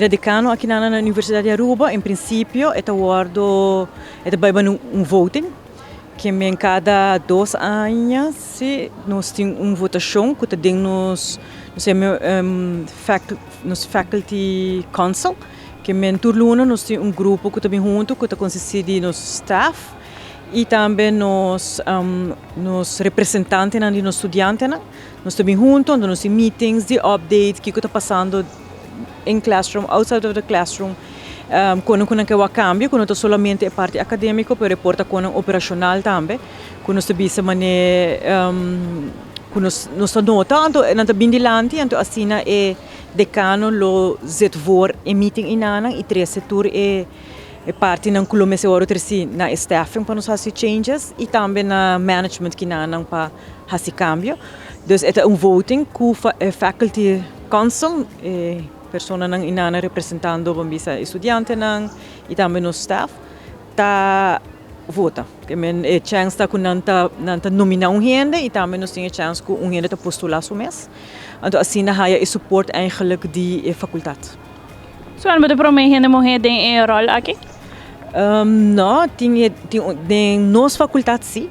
vira decano aqui na Universidade de Aruba, em princípio, é um voting, que em cada 2 anos nós temos uma votação que tem nos Faculty Council, que em turno nós temos um grupo que está bem junto, que consiste de nos staff e também nos representantes de nos estudantes. Nós estamos juntos, nós temos meetings, de updates, o que está passando em classroom, outside of the classroom. Quando há cambio, quando não somente a parte acadêmica, mas reporta com operacional também. Quando nós estamos quando nós notando, nós bem dilante, então assim é decano lo zet voor e meeting inana e 3 setor é parte ng kulumese oro tersi na staffing para nos fazer changes e também na management que nana para fazer cambio. Dus é voting com faculty council persona nang inana representando bambisa estudante nang e também no staff tá vota que men é chance tá com nanta nominar gente e também nós temos chance com gente tá postular so mês então assim na haya e support eigenlijk die faculdade. So ano ba pro may gente morrer den rol aqui? Não, tem nos faculdade sim,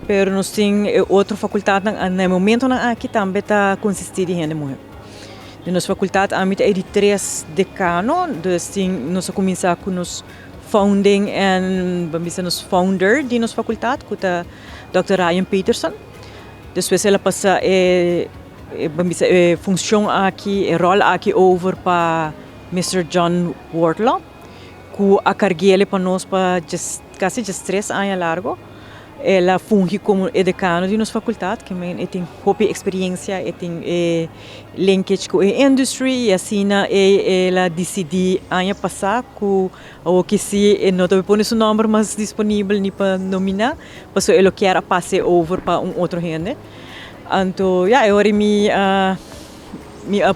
pero nós tem outra faculdade no momento na aqui também tá consistir de gente morrer. De nossa faculdade, há de 3 decanos, então nós começamos com os founding e nos founder de nossa faculdade, que é Dr. Ryan Peterson. Depois ela passa a função aqui, a rol aqui over para Mr. John Wardlaw, que a carreira para nós para quase 3 anos largo. Ela funge como decano de nossa faculdade, que tem muita experiência, tem linkage com a indústria, e assim ela decidiu ano passado que se não tem pôr seu nome mais disponível para nominar, porque ela quer passar over para outro gente. Então, eu me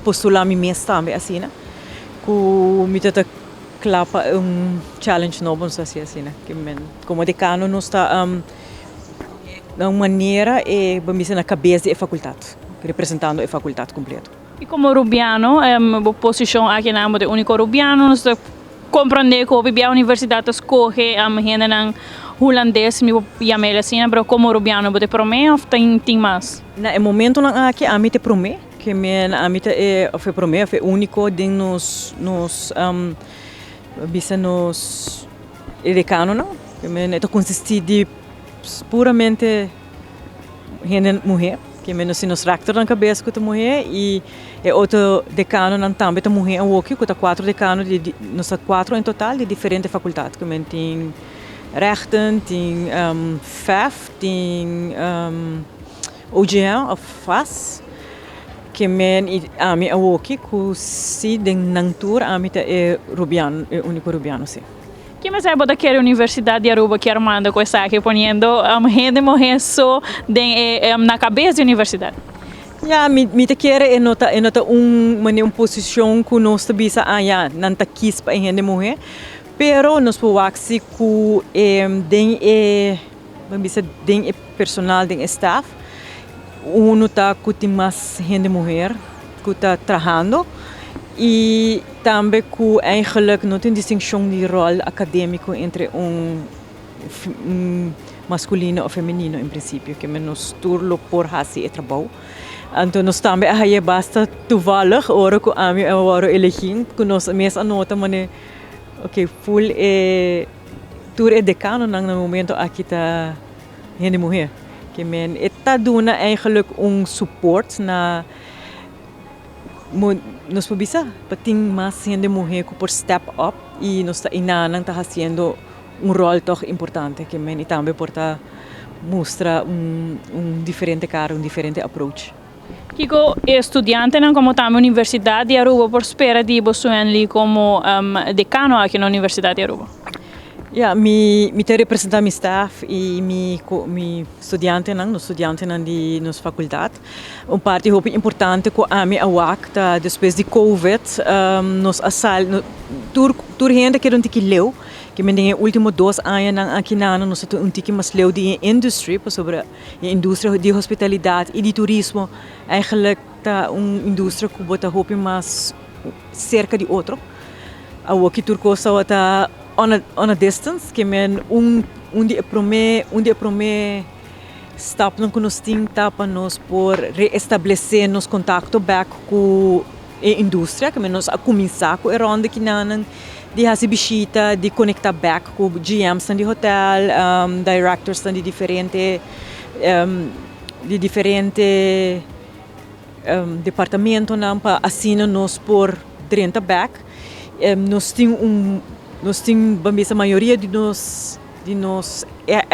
postular mês também assim, que me tenta clapa challenge novo assim, que como decano nós está de uma maneira na cabeça da faculdade, representando a faculdade completa. E como rubiano, a posição aqui na de único rubiano, nós compreender que a universidade escolhe a gente na holandês, me chama assim, mas como rubiano, você promete ou tem mais? No momento aqui a mim te promete, que a mim é único de nos decano não, que consiste de puramente gente mulher, que menos nos rector na cabeça que mulher e outro decano não também é mulher aqui, que 4 decanos nós 4 em total de diferentes faculdades, que tem rechten, tem FEF, tem OGM of FAS, que a mim aqui que se den nantur a mim é rubiano, é único rubiano sim. Que mais é boa daquela universidade de Aruba que Armando que está aqui ponendo gente morrer só na cabeça da universidade? Me te quer é nota uma posição que nós tabisa não tá quis para gente morrer, pero nós podemos que den personal den staff tá que tem mais gente morrer que está trabalhando. E também que eigenlijk não tem distinção de rol acadêmico entre masculino ou feminino em princípio, que nós turlo por fazer o trabalho. Então nós também aí basta toevallig hora que a mim agora elegir, que nós mesmo anota mané, full tur decano no momento aqui tá gente mulher, que está dando eigenlijk support na nós podemos ter mais gente mulher que por step up e nós está fazendo rol tão importante que e também porta mostra diferente cara, diferente approach. Kiko estudante como também universidade de Aruba por espera de você como decano aqui na Universidade de Aruba. Me te representar mi staff e mi studente de nossa faculdade. Parte muito importante que a minha awak depois de COVID nos tur gente que não tinha leu, que me tem último 2 anos aqui na nós não tinha mais leu de indústria sobre a indústria de hospitalidade e de turismo. Eigenlijk tá indústria que bota hope mais cerca de outro. Awaki turcosa wata on a distance, que men dia prome stop não nos tinta para nós por reestabelecer nos contacto back com a indústria, que men nós a começar com a ronda que não de hasi bisita, de conectar back com GMs de hotel, directors de diferente departamento não para assim nós por drenta back. Nós temos a maioria de nós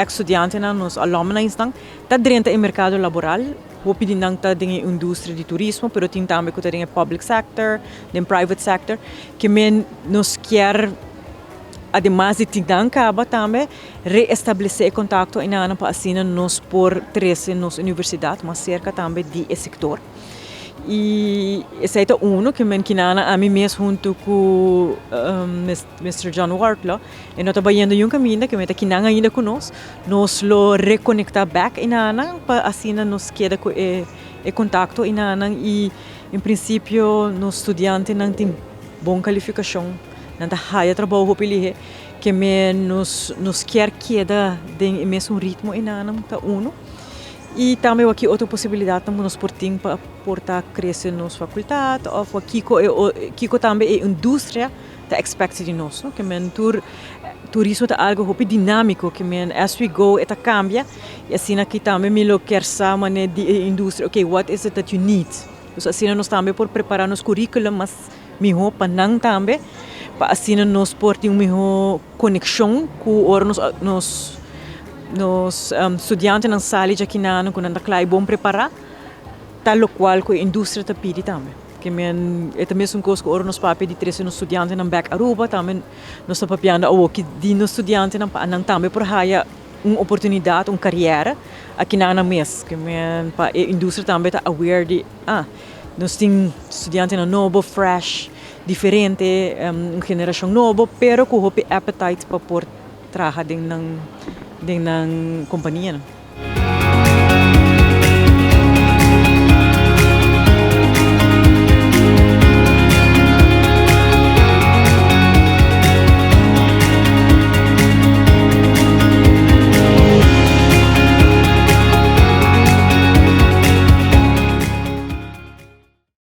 estudantes, nos alunos, está dentro do mercado laboral, hopi din nang ta ding indústria de turismo, pero tem também que tem public sector, tem private sector, que men nos quer además de tinang kaba também reestabelecer contato e nana para assim nos por 13 nos universidade, mas cerca também de esse sector. E esse é que men kinana a mim mesmo junto com Mr. John Wartlaw, e nós trabalhando em caminho que meta kinanga ainda conosco, nós lo reconectar back inana para assim nos queda com e contato inana e em princípio nos estudantes não tem boa qualificação, não tá high trabalho pili que men nos quer queda de mesmo ritmo inana tá E também aqui outra possibilidade também nos portim para portar crescer nos faculdade ou Kiko também é indústria da expecta de nós, que men turismo é algo muito dinâmico que men as we go eta cambia e assim aqui também me lo quer saber de indústria, okay, what is it that you need? Então assim nós também por preparar nos currículo, mas melhor para não também para assim nós portem melhor conexão com nos estudantes na sala de aqui na quando anda claro bom preparar tal qual que a indústria está pedindo também que é também um coisa que ora nos papéis de 13 nos estudantes na back Aruba também nós estamos papiando o que de nos estudantes não também por haya uma oportunidade uma carreira aqui na mês que a indústria também está aware de nós temos estudantes na novo fresh diferente uma geração nova pero com o appetite para por trabalhar dentro da companhia.